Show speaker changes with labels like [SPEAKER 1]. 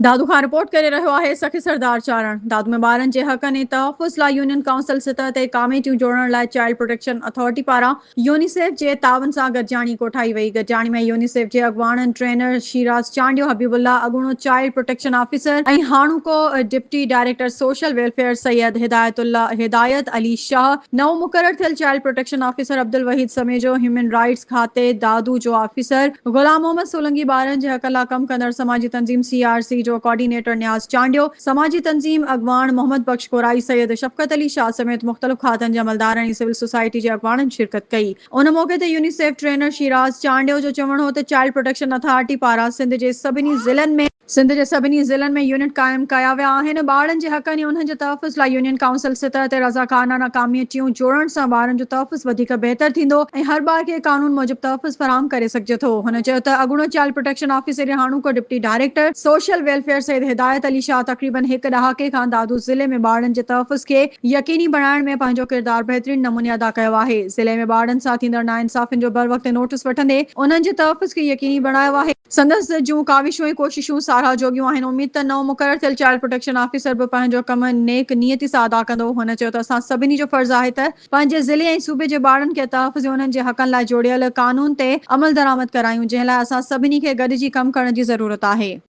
[SPEAKER 1] दादू खां रिपोर्ट करे रहियो आहे सखी सरदार चारण। दादू में ॿारनि जे हक़नि ऐं तहफ़ुज़ लाइ यूनियन काउंसिल सतह ते कमेटियूं जोड़ण लाइ चाइल्ड प्रोटेक्शन अथॉरिटी पारां यूनिसेफ जे तावन सां गॾिजाणी कोठाई वई। गॾिजाणी में यूनिसेफ जे अॻवान ट्रेनर शीराज चांडियो, हबीबुल्ला अॻूणो चाइल्ड प्रोटेक्शन ऑफिसर ऐं हाणोको deputy director social welfare Syed Hidayat Ali Shah, नओं मुक़रर थियल child protection officer Abdul Waheed Samejo, human rights खाते दादू जो ऑफिसर गुलाम मोहम्मद सोलंकी, ॿारनि जे हक़ लाइ कम कंदड़ समाजी तंज़ीम CRC जो कोऑर्डिनेटर न्याज़ चांडियो, समाजी तंज़ीम अॻवान मोहम्मद बख्श कोराई, सैयद शफ़क़त अली शाह समेत मुख़्तलिफ़ खातनि जे अमलदारनि ऐं सिविल सोसाइटी जे अॻवाननि शिरकत कई। उन मौक़े ते यूनिसेफ ट्रेनर शीराज चांडियो जो चवणु हो त चाइल्ड प्रोटेक्शन अथॉरिटी पारां सिंध जे सभिनी ज़िलनि में यूनिट क़ाइमु कया विया आहिनि। ॿारनि जे हक़नि ऐं उन्हनि जे तहफ़ुज़ लाइ यूनियन काउंसिल सतह ते रज़ाकाराना कमेटियूं जोड़ण सां ॿारनि जो तहफ़ुज़ वधीक बहितर थींदो ऐं हर ॿार खे कानून मूजिबि तहफ़ुज़ फराहम करे सघिजे थो। हुन चयो त अॻूणो चाइल्ड प्रोटेक्शन ऑफिसर ऐं हाणोको deputy director social welfare Syed Hidayat Ali Shah तक़रीबन हिकु ॾहाके खां दादू ज़िले में ॿारनि जे तहफ़ुज़ खे यकीनी बणाइण में पंहिंजो किरदारु बहितरीन नमूने अदा कयो आहे। ज़िले में ॿारनि सां थींदड़ नाइंसाफ़ियुनि जो बर वक़्ति नोटिस वठंदे उन्हनि जे तहफ़ुज़ खे यकीनी बणायो आहे। संदसि जूं काविशूं ऐं कोशिशूं साराह जोॻियूं आहिनि। उमीद त नओं मुक़रर थियल चाइल्ड प्रोटेक्शन ऑफिसर बि पंहिंजो कम नेक नियति सां अदा कंदो। हुन चयो त असां सभिनी जो फ़र्ज़ु आहे त पंहिंजे ज़िले ऐं सूबे जे ॿारनि खे तहफ़ुज़ ऐं उन्हनि जे हक़नि लाइ जोड़ियल कानून ते अमल दरामद करायूं, जंहिं लाइ असां सभिनी खे गॾिजी कमु करण जी ज़रूरत आहे।